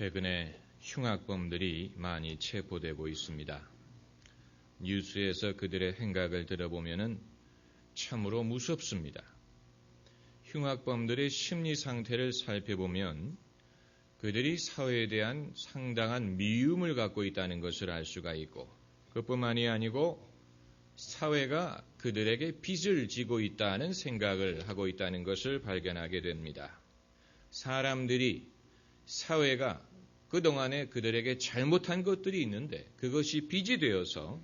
최근에 흉악범들이 많이 체포되고 있습니다. 뉴스에서 그들의 행각을 들어보면 참으로 무섭습니다. 흉악범들의 심리 상태를 살펴보면 그들이 사회에 대한 상당한 미움을 갖고 있다는 것을 알 수가 있고, 그뿐만이 아니고 사회가 그들에게 빚을 지고 있다는 생각을 하고 있다는 것을 발견하게 됩니다. 사람들이, 사회가 그동안에 그들에게 잘못한 것들이 있는데 그것이 빚이 되어서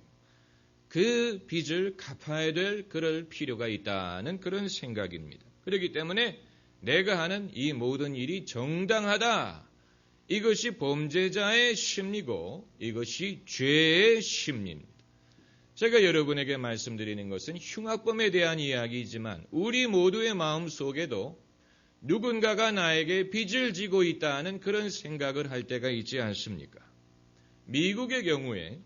그 빚을 갚아야 될 그럴 필요가 있다는 그런 생각입니다. 그렇기 때문에 내가 하는 이 모든 일이 정당하다. 이것이 범죄자의 심리고 이것이 죄의 심리입니다. 제가 여러분에게 말씀드리는 것은 흉악범에 대한 이야기이지만 우리 모두의 마음 속에도 누군가가 나에게 빚을 지고 있다는 그런 생각을 할 때가 있지 않습니까? 미국의 경우에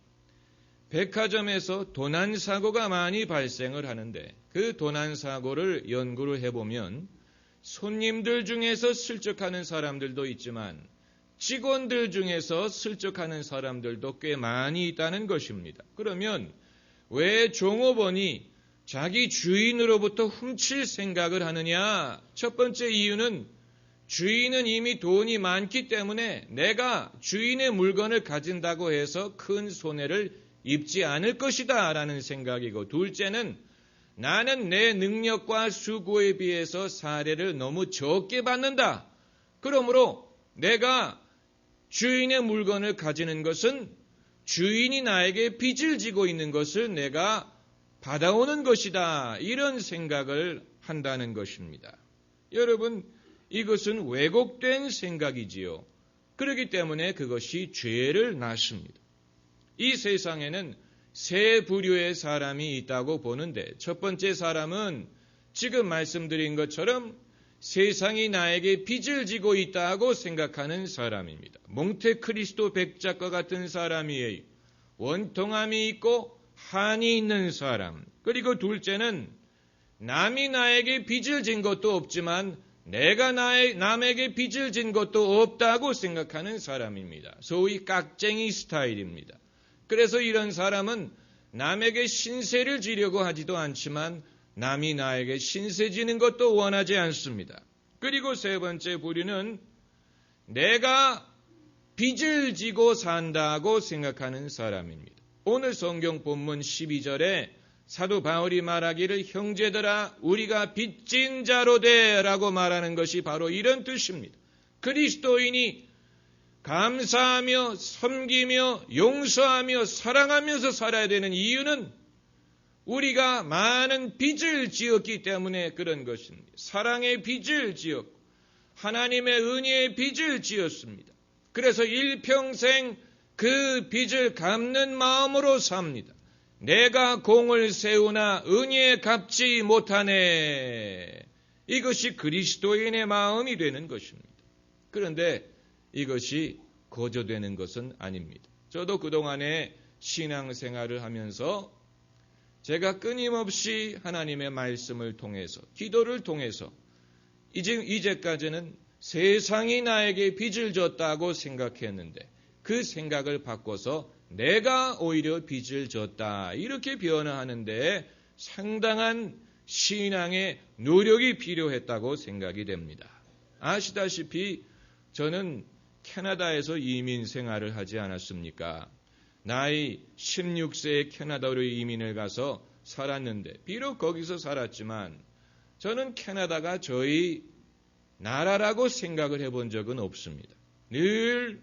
백화점에서 도난사고가 많이 발생을 하는데 그 도난사고를 연구를 해보면 손님들 중에서 슬쩍하는 사람들도 있지만 직원들 중에서 슬쩍하는 사람들도 꽤 많이 있다는 것입니다. 그러면 왜 종업원이 자기 주인으로부터 훔칠 생각을 하느냐? 첫 번째 이유는 주인은 이미 돈이 많기 때문에 내가 주인의 물건을 가진다고 해서 큰 손해를 입지 않을 것이다 라는 생각이고, 둘째는 나는 내 능력과 수고에 비해서 사례를 너무 적게 받는다. 그러므로 내가 주인의 물건을 가지는 것은 주인이 나에게 빚을 지고 있는 것을 내가 받아오는 것이다. 이런 생각을 한다는 것입니다. 여러분, 이것은 왜곡된 생각이지요. 그렇기 때문에 그것이 죄를 낳습니다. 이 세상에는 세 부류의 사람이 있다고 보는데 첫 번째 사람은 지금 말씀드린 것처럼 세상이 나에게 빚을 지고 있다고 생각하는 사람입니다. 몽테크리스토 백작과 같은 사람이에요. 원통함이 있고 한이 있는 사람. 그리고 둘째는 남이 나에게 빚을 진 것도 없지만 내가 남에게 빚을 진 것도 없다고 생각하는 사람입니다. 소위 깍쟁이 스타일입니다. 그래서 이런 사람은 남에게 신세를 지려고 하지도 않지만 남이 나에게 신세 지는 것도 원하지 않습니다. 그리고 세 번째 부류는 내가 빚을 지고 산다고 생각하는 사람입니다. 오늘 성경 본문 12절에 사도 바울이 말하기를 형제들아 우리가 빚진 자로 되라고 말하는 것이 바로 이런 뜻입니다. 그리스도인이 감사하며 섬기며 용서하며 사랑하면서 살아야 되는 이유는 우리가 많은 빚을 지었기 때문에 그런 것입니다. 사랑의 빚을 지었고 하나님의 은혜의 빚을 지었습니다. 그래서 일평생 그 빚을 갚는 마음으로 삽니다. 내가 공을 세우나 은혜에 갚지 못하네. 이것이 그리스도인의 마음이 되는 것입니다. 그런데 이것이 거저되는 것은 아닙니다. 저도 그동안에 신앙생활을 하면서 제가 끊임없이 하나님의 말씀을 통해서 기도를 통해서 이제까지는 세상이 나에게 빚을 졌다고 생각했는데 그 생각을 바꿔서 내가 오히려 빚을 졌다 이렇게 변화하는데 상당한 신앙의 노력이 필요했다고 생각이 됩니다. 아시다시피 저는 캐나다에서 이민 생활을 하지 않았습니까? 나이 16세에 캐나다로 이민을 가서 살았는데 비록 거기서 살았지만 저는 캐나다가 저희 나라라고 생각을 해본 적은 없습니다. 늘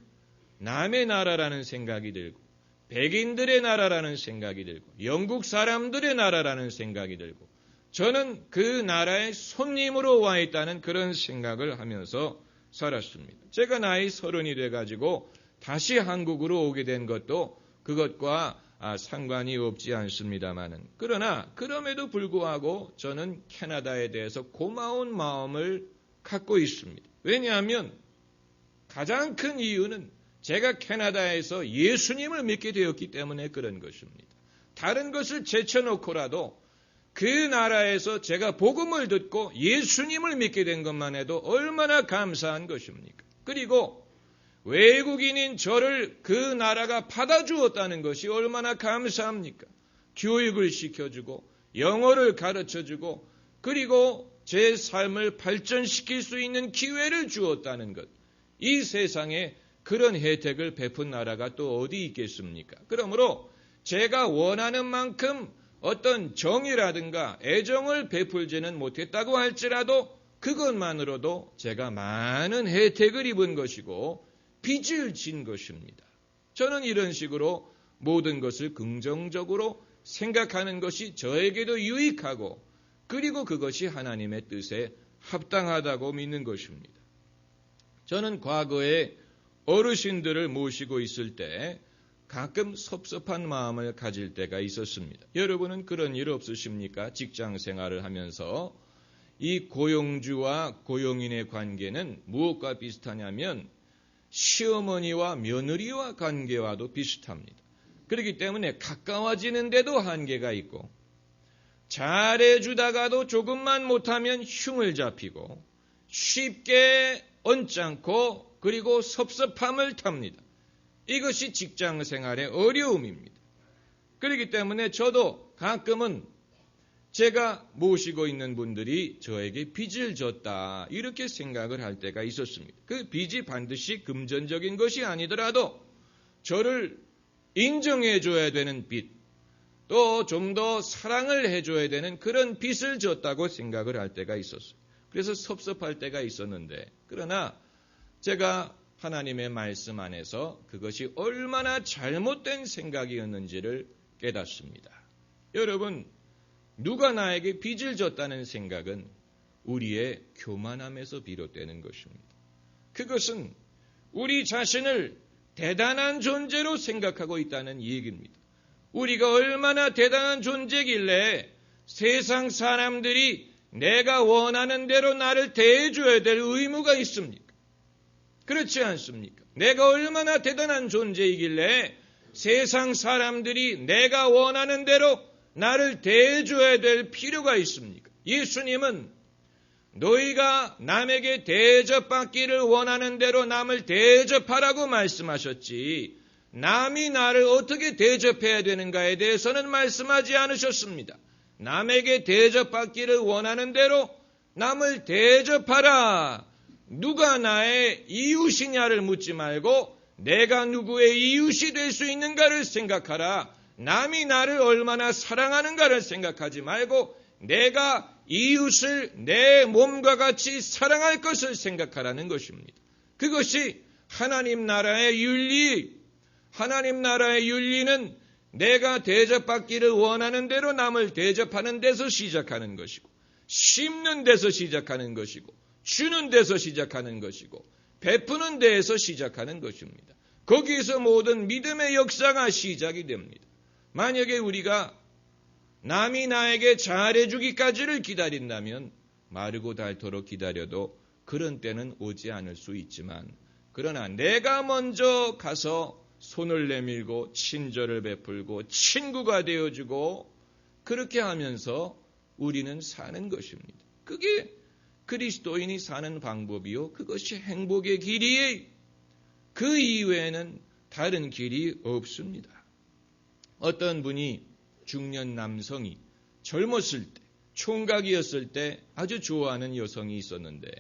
남의 나라라는 생각이 들고 백인들의 나라라는 생각이 들고 영국 사람들의 나라라는 생각이 들고 저는 그 나라의 손님으로 와 있다는 그런 생각을 하면서 살았습니다. 제가 나이 30이 돼가지고 다시 한국으로 오게 된 것도 그것과 상관이 없지 않습니다만은 그러나 그럼에도 불구하고 저는 캐나다에 대해서 고마운 마음을 갖고 있습니다. 왜냐하면 가장 큰 이유는 제가 캐나다에서 예수님을 믿게 되었기 때문에 그런 것입니다. 다른 것을 제쳐놓고라도 그 나라에서 제가 복음을 듣고 예수님을 믿게 된 것만 해도 얼마나 감사한 것입니까? 그리고 외국인인 저를 그 나라가 받아주었다는 것이 얼마나 감사합니까? 교육을 시켜주고 영어를 가르쳐주고 그리고 제 삶을 발전시킬 수 있는 기회를 주었다는 것. 이 세상에 그런 혜택을 베푼 나라가 또 어디 있겠습니까? 그러므로 제가 원하는 만큼 어떤 정이라든가 애정을 베풀지는 못했다고 할지라도 그것만으로도 제가 많은 혜택을 입은 것이고 빚을 진 것입니다. 저는 이런 식으로 모든 것을 긍정적으로 생각하는 것이 저에게도 유익하고 그리고 그것이 하나님의 뜻에 합당하다고 믿는 것입니다. 저는 과거에 어르신들을 모시고 있을 때 가끔 섭섭한 마음을 가질 때가 있었습니다. 여러분은 그런 일 없으십니까? 직장 생활을 하면서 이 고용주와 고용인의 관계는 무엇과 비슷하냐면 시어머니와 며느리와 관계와도 비슷합니다. 그렇기 때문에 가까워지는데도 한계가 있고 잘해주다가도 조금만 못하면 흉을 잡히고 쉽게 언짢고 그리고 섭섭함을 탑니다. 이것이 직장 생활의 어려움입니다. 그렇기 때문에 저도 가끔은 제가 모시고 있는 분들이 저에게 빚을 졌다 이렇게 생각을 할 때가 있었습니다. 그 빚이 반드시 금전적인 것이 아니더라도 저를 인정해줘야 되는 빚, 또 좀 더 사랑을 해줘야 되는 그런 빚을 졌다고 생각을 할 때가 있었어요. 그래서 섭섭할 때가 있었는데 그러나 제가 하나님의 말씀 안에서 그것이 얼마나 잘못된 생각이었는지를 깨닫습니다. 여러분, 누가 나에게 빚을 졌다는 생각은 우리의 교만함에서 비롯되는 것입니다. 그것은 우리 자신을 대단한 존재로 생각하고 있다는 얘기입니다. 우리가 얼마나 대단한 존재길래 세상 사람들이 내가 원하는 대로 나를 대해줘야 될 의무가 있습니까? 그렇지 않습니까? 내가 얼마나 대단한 존재이길래 세상 사람들이 내가 원하는 대로 나를 대해줘야 될 필요가 있습니까? 예수님은 너희가 남에게 대접받기를 원하는 대로 남을 대접하라고 말씀하셨지 남이 나를 어떻게 대접해야 되는가에 대해서는 말씀하지 않으셨습니다. 남에게 대접받기를 원하는 대로 남을 대접하라. 누가 나의 이웃이냐를 묻지 말고 내가 누구의 이웃이 될 수 있는가를 생각하라. 남이 나를 얼마나 사랑하는가를 생각하지 말고 내가 이웃을 내 몸과 같이 사랑할 것을 생각하라는 것입니다. 그것이 하나님 나라의 윤리, 하나님 나라의 윤리는 내가 대접받기를 원하는 대로 남을 대접하는 데서 시작하는 것이고 심는 데서 시작하는 것이고 주는 데서 시작하는 것이고 베푸는 데에서 시작하는 것입니다. 거기에서 모든 믿음의 역사가 시작이 됩니다. 만약에 우리가 남이 나에게 잘해주기까지를 기다린다면 마르고 닳도록 기다려도 그런 때는 오지 않을 수 있지만 그러나 내가 먼저 가서 손을 내밀고 친절을 베풀고 친구가 되어주고 그렇게 하면서 우리는 사는 것입니다. 그게 그리스도인이 사는 방법이요. 그것이 행복의 길이에요. 그 이외에는 다른 길이 없습니다. 어떤 분이 중년 남성이 젊었을 때, 총각이었을 때 아주 좋아하는 여성이 있었는데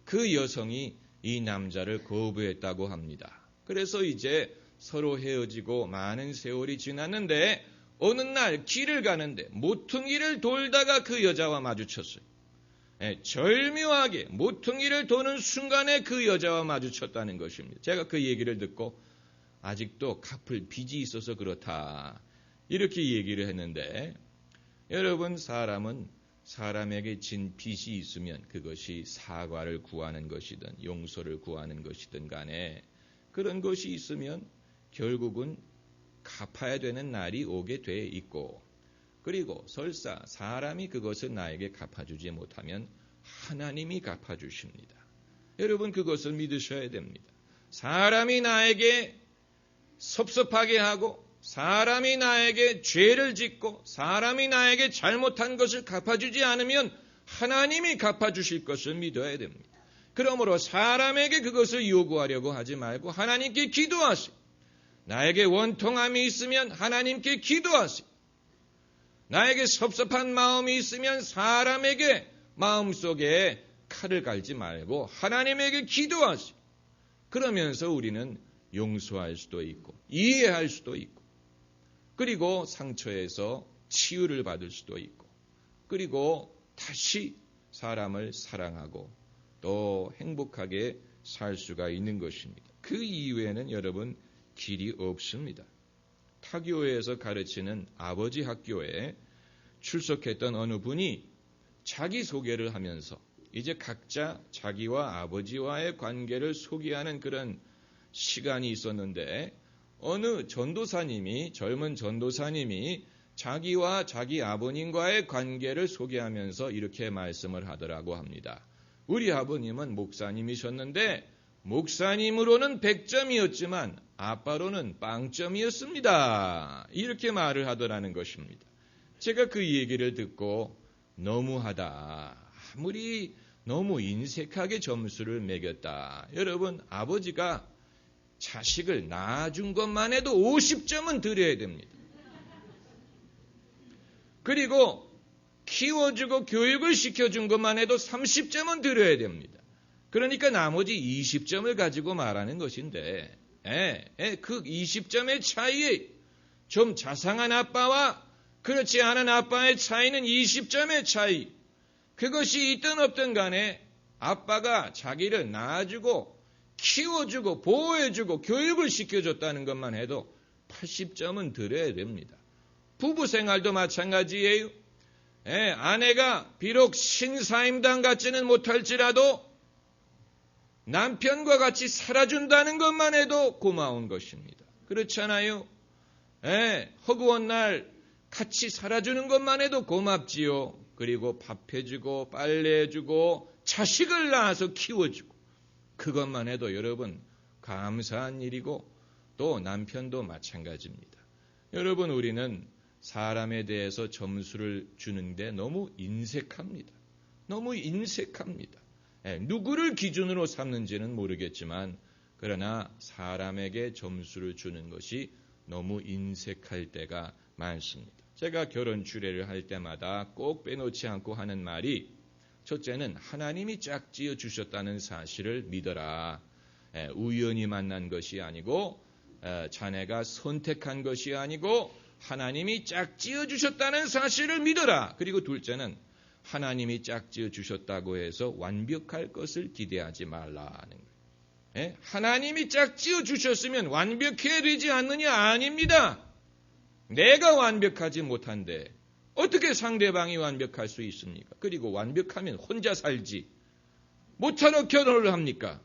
그 여성이 이 남자를 거부했다고 합니다. 그래서 이제 서로 헤어지고 많은 세월이 지났는데 어느 날 길을 가는데 모퉁이를 돌다가 그 여자와 마주쳤어요. 절묘하게 모퉁이를 도는 순간에 그 여자와 마주쳤다는 것입니다. 제가 그 얘기를 듣고 아직도 갚을 빚이 있어서 그렇다 이렇게 얘기를 했는데 여러분 사람은 사람에게 진 빚이 있으면 그것이 사과를 구하는 것이든 용서를 구하는 것이든 간에 그런 것이 있으면 결국은 갚아야 되는 날이 오게 돼 있고 그리고 설사 사람이 그것을 나에게 갚아주지 못하면 하나님이 갚아주십니다. 여러분 그것을 믿으셔야 됩니다. 사람이 나에게 섭섭하게 하고 사람이 나에게 죄를 짓고 사람이 나에게 잘못한 것을 갚아주지 않으면 하나님이 갚아주실 것을 믿어야 됩니다. 그러므로 사람에게 그것을 요구하려고 하지 말고 하나님께 기도하시고, 나에게 원통함이 있으면 하나님께 기도하시고, 나에게 섭섭한 마음이 있으면 사람에게 마음속에 칼을 갈지 말고 하나님에게 기도하시고, 그러면서 우리는 용서할 수도 있고 이해할 수도 있고, 그리고 상처에서 치유를 받을 수도 있고, 그리고 다시 사람을 사랑하고 또 행복하게 살 수가 있는 것입니다. 그 이외에는 여러분 길이 없습니다. 타교에서 가르치는 아버지 학교에 출석했던 어느 분이 자기소개를 하면서 이제 각자 자기와 아버지와의 관계를 소개하는 그런 시간이 있었는데, 어느 전도사님이, 젊은 전도사님이 자기와 자기 아버님과의 관계를 소개하면서 이렇게 말씀을 하더라고 합니다. 우리 아버님은 목사님이셨는데 목사님으로는 100점이었지만 아빠로는 빵점이었습니다. 이렇게 말을 하더라는 것입니다. 제가 그 얘기를 듣고 너무하다. 아무리 너무 인색하게 점수를 매겼다. 여러분, 아버지가 자식을 낳아준 것만 해도 50점은 드려야 됩니다. 그리고 키워주고 교육을 시켜준 것만 해도 30점은 드려야 됩니다. 그러니까 나머지 20점을 가지고 말하는 것인데, 그 20점의 차이에 좀 자상한 아빠와 그렇지 않은 아빠의 차이는 20점의 차이. 그것이 있든 없든 간에 아빠가 자기를 낳아주고 키워주고 보호해주고 교육을 시켜줬다는 것만 해도 80점은 드려야 됩니다. 부부 생활도 마찬가지예요. 아내가 비록 신사임당 같지는 못할지라도 남편과 같이 살아준다는 것만 해도 고마운 것입니다. 그렇잖아요. 허구한 날 같이 살아주는 것만 해도 고맙지요. 그리고 밥해주고 빨래해주고 자식을 낳아서 키워주고, 그것만 해도 여러분 감사한 일이고, 또 남편도 마찬가지입니다. 여러분, 우리는 사람에 대해서 점수를 주는데 너무 인색합니다. 너무 인색합니다. 누구를 기준으로 삼는지는 모르겠지만, 그러나 사람에게 점수를 주는 것이 너무 인색할 때가 많습니다. 제가 결혼 주례를 할 때마다 꼭 빼놓지 않고 하는 말이, 첫째는 하나님이 짝지어 주셨다는 사실을 믿어라. 우연히 만난 것이 아니고 자네가 선택한 것이 아니고 하나님이 짝지어 주셨다는 사실을 믿어라. 그리고 둘째는 하나님이 짝지어 주셨다고 해서 완벽할 것을 기대하지 말라는 거예요. 하나님이 짝지어 주셨으면 완벽해야 되지 않느냐? 아닙니다. 내가 완벽하지 못한데 어떻게 상대방이 완벽할 수 있습니까? 그리고 완벽하면 혼자 살지 못하러 결혼을 합니까?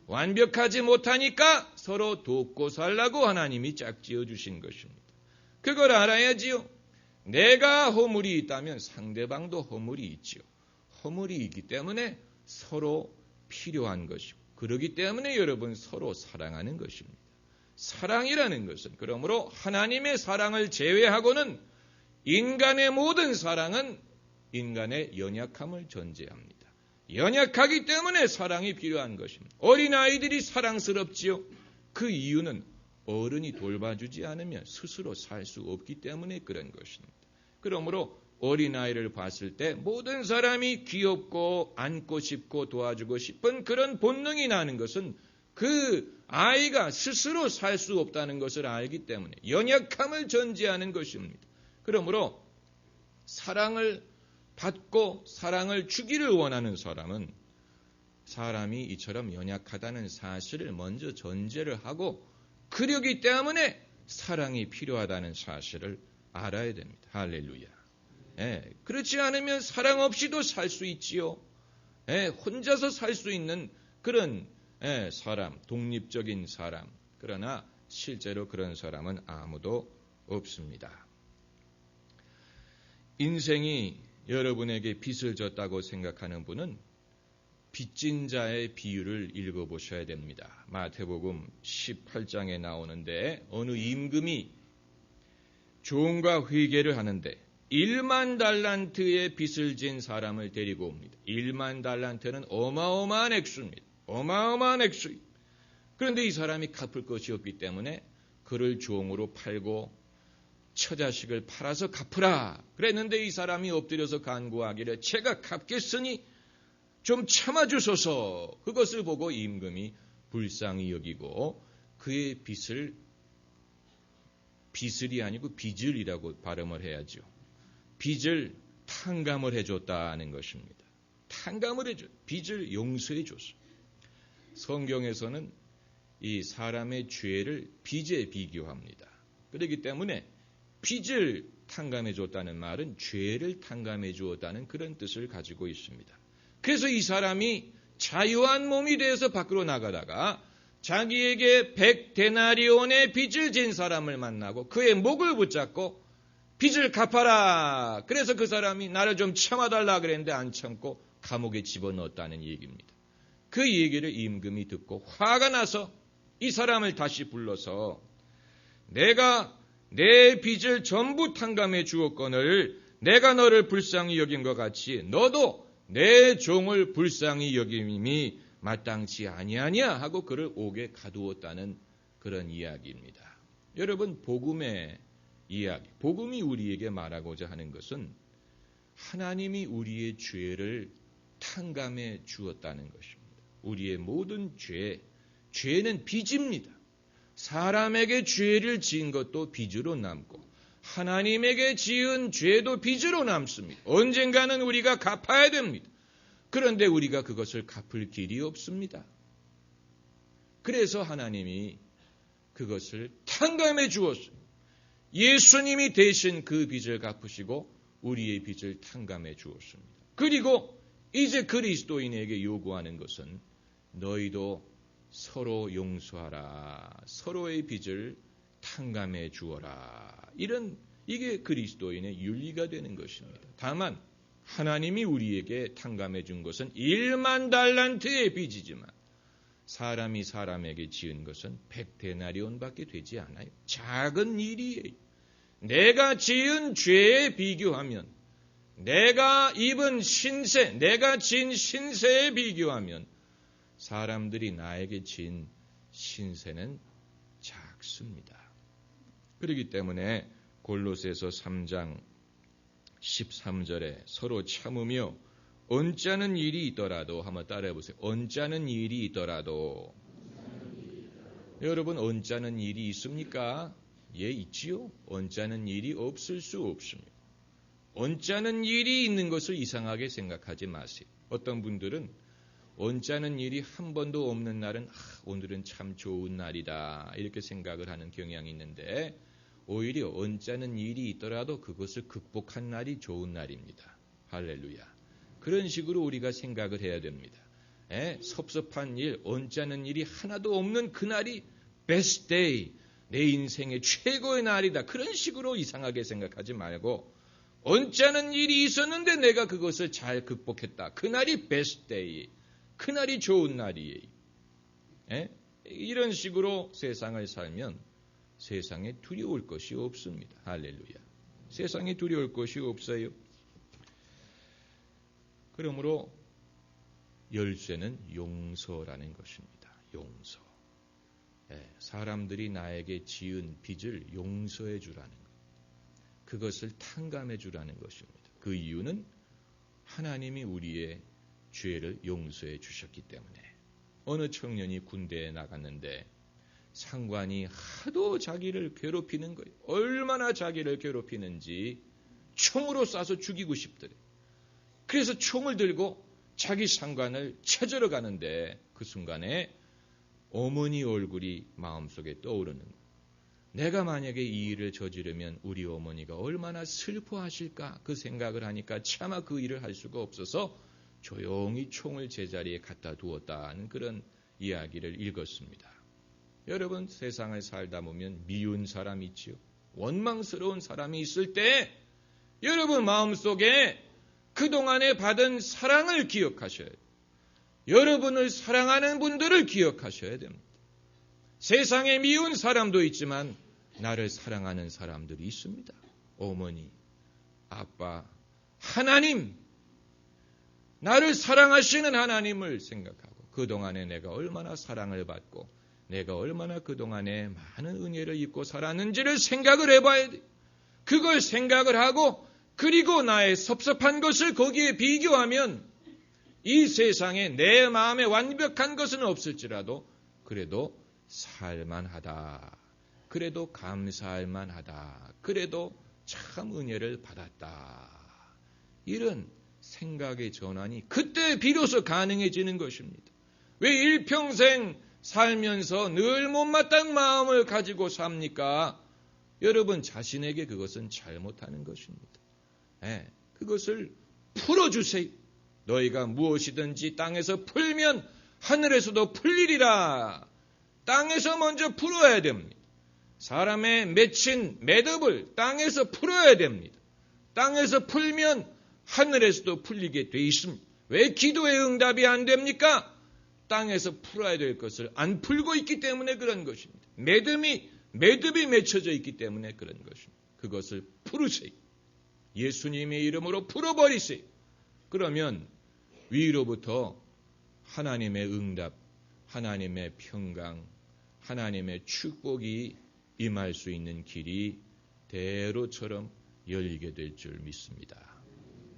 완벽하지 못하니까 서로 돕고 살라고 하나님이 짝지어 주신 것입니다. 그걸 알아야지요. 내가 허물이 있다면 상대방도 허물이 있지요. 허물이 있기 때문에 서로 필요한 것이고, 그렇기 때문에 여러분 서로 사랑하는 것입니다. 사랑이라는 것은 그러므로 하나님의 사랑을 제외하고는 인간의 모든 사랑은 인간의 연약함을 전제합니다. 연약하기 때문에 사랑이 필요한 것입니다. 어린아이들이 사랑스럽지요. 그 이유는 어른이 돌봐주지 않으면 스스로 살 수 없기 때문에 그런 것입니다. 그러므로 어린아이를 봤을 때 모든 사람이 귀엽고 안고 싶고 도와주고 싶은 그런 본능이 나는 것은 그 아이가 스스로 살 수 없다는 것을 알기 때문에 연약함을 전제하는 것입니다. 그러므로 사랑을 받고 사랑을 주기를 원하는 사람은 사람이 이처럼 연약하다는 사실을 먼저 전제를 하고, 그러기 때문에 사랑이 필요하다는 사실을 알아야 됩니다. 할렐루야. 그렇지 않으면 사랑 없이도 살 수 있지요. 혼자서 살 수 있는 그런 사람, 독립적인 사람. 그러나 실제로 그런 사람은 아무도 없습니다. 인생이 여러분에게 빚을 졌다고 생각하는 분은 빚진 자의 비유를 읽어보셔야 됩니다. 마태복음 18장에 나오는데, 어느 임금이 종과 회개를 하는데 1만 달란트의 빚을 진 사람을 데리고 옵니다. 1만 달란트는 어마어마한 액수입니다. 어마어마한 액수. 그런데 이 사람이 갚을 것이 없기 때문에 그를 종으로 팔고 처자식을 팔아서 갚으라 그랬는데 이 사람이 엎드려서 간구하기를 제가 갚겠으니 좀 참아주소서. 그것을 보고 임금이 불쌍히 여기고 그의 빚을 빚을이 아니고 빚을이라고 발음을 해야죠. 빚을 탕감을 해줬다는 것입니다. 탕감을 해줘. 빚을 용서해 줬어. 성경에서는 이 사람의 죄를 빚에 비교합니다. 그렇기 때문에 빚을 탕감해 줬다는 말은 죄를 탕감해 주었다는 그런 뜻을 가지고 있습니다. 그래서 이 사람이 자유한 몸이 되어서 밖으로 나가다가 자기에게 100데나리온의 빚을 진 사람을 만나고 그의 목을 붙잡고 빚을 갚아라. 그래서 그 사람이 나를 좀 참아달라 그랬는데 안 참고 감옥에 집어넣었다는 얘기입니다. 그 얘기를 임금이 듣고 화가 나서 이 사람을 다시 불러서 내가 내 빚을 전부 탕감해 주었거늘 내가 너를 불쌍히 여긴 것 같이 너도 내 종을 불쌍히 여김이 마땅치 아니하냐 하고 그를 옥에 가두었다는 그런 이야기입니다. 여러분 복음의 이야기, 복음이 우리에게 말하고자 하는 것은 하나님이 우리의 죄를 탕감해 주었다는 것입니다. 우리의 모든 죄는 빚입니다. 사람에게 죄를 지은 것도 빚으로 남고 하나님에게 지은 죄도 빚으로 남습니다. 언젠가는 우리가 갚아야 됩니다. 그런데 우리가 그것을 갚을 길이 없습니다. 그래서 하나님이 그것을 탕감해 주었어요. 예수님이 대신 그 빚을 갚으시고 우리의 빚을 탕감해 주었습니다. 그리고 이제 그리스도인에게 요구하는 것은 너희도 서로 용서하라. 서로의 빚을 탕감해 주어라. 이게 그리스도인의 윤리가 되는 것입니다. 다만 하나님이 우리에게 탕감해 준 것은 1만 달란트의 빚이지만 사람이 사람에게 지은 것은 100데나리온밖에 되지 않아요. 작은 일이에요. 내가 지은 죄에 비교하면 내가 입은 신세, 내가 진 신세에 비교하면 사람들이 나에게 진 신세는 작습니다. 그렇기 때문에 골로새서 3장 13절에 서로 참으며 언짢은 일이 있더라도 한번 따라해 보세요. 언짢은 일이 있더라도. 여러분 언짢은 일이 있습니까? 예, 있지요. 언짢은 일이 없을 수 없습니다. 언짢은 일이 있는 것을 이상하게 생각하지 마세요. 어떤 분들은 언짢은 일이 한 번도 없는 날은 오늘은 참 좋은 날이다 이렇게 생각을 하는 경향이 있는데 오히려 언짢은 일이 있더라도 그것을 극복한 날이 좋은 날입니다. 할렐루야. 그런 식으로 우리가 생각을 해야 됩니다. 섭섭한 일, 언짢은 일이 하나도 없는 그날이 best day, 내 인생의 최고의 날이다. 그런 식으로 이상하게 생각하지 말고 언짢은 일이 있었는데 내가 그것을 잘 극복했다. 그날이 best day, 그날이 좋은 날이에요. 이런 식으로 세상을 살면 세상에 두려울 것이 없습니다. 할렐루야. 세상에 두려울 것이 없어요. 그러므로 열쇠는 용서라는 것입니다. 용서. 사람들이 나에게 지은 빚을 용서해 주라는 것. 그것을 탕감해 주라는 것입니다. 그 이유는 하나님이 우리의 죄를 용서해 주셨기 때문에. 어느 청년이 군대에 나갔는데 상관이 하도 자기를 괴롭히는 거예요. 얼마나 자기를 괴롭히는지 총으로 쏴서 죽이고 싶더래. 그래서 총을 들고 자기 상관을 찾으러 가는데 그 순간에 어머니 얼굴이 마음속에 떠오르는 거예요. 내가 만약에 이 일을 저지르면 우리 어머니가 얼마나 슬퍼하실까 그 생각을 하니까 차마 그 일을 할 수가 없어서 조용히 총을 제자리에 갖다 두었다는 그런 이야기를 읽었습니다. 여러분 세상을 살다 보면 미운 사람이 있지요. 원망스러운 사람이 있을 때 여러분 마음속에 그동안에 받은 사랑을 기억하셔야 돼요. 여러분을 사랑하는 분들을 기억하셔야 됩니다. 세상에 미운 사람도 있지만 나를 사랑하는 사람들이 있습니다. 어머니, 아빠, 하나님, 나를 사랑하시는 하나님을 생각하고 그동안에 내가 얼마나 사랑을 받고 내가 얼마나 그동안에 많은 은혜를 입고 살았는지를 생각을 해봐야 돼. 그걸 생각을 하고 그리고 나의 섭섭한 것을 거기에 비교하면 이 세상에 내 마음에 완벽한 것은 없을지라도 그래도 살만하다. 그래도 감사할 만하다. 그래도 참 은혜를 받았다. 이런 생각의 전환이 그때 비로소 가능해지는 것입니다. 왜 일평생 살면서 늘 못마땅 마음을 가지고 삽니까? 여러분 자신에게 그것은 잘못하는 것입니다. 그것을 풀어주세요. 너희가 무엇이든지 땅에서 풀면 하늘에서도 풀리리라. 땅에서 먼저 풀어야 됩니다. 사람의 맺힌 매듭을 땅에서 풀어야 됩니다. 땅에서 풀면 하늘에서도 풀리게 돼 있습니다. 왜 기도의 응답이 안 됩니까? 땅에서 풀어야 될 것을 안 풀고 있기 때문에 그런 것입니다. 매듭이 맺혀져 있기 때문에 그런 것입니다. 그것을 풀으세요. 예수님의 이름으로 풀어버리세요. 그러면 위로부터 하나님의 응답, 하나님의 평강, 하나님의 축복이 임할 수 있는 길이 대로처럼 열리게 될 줄 믿습니다.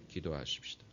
기도하십시다.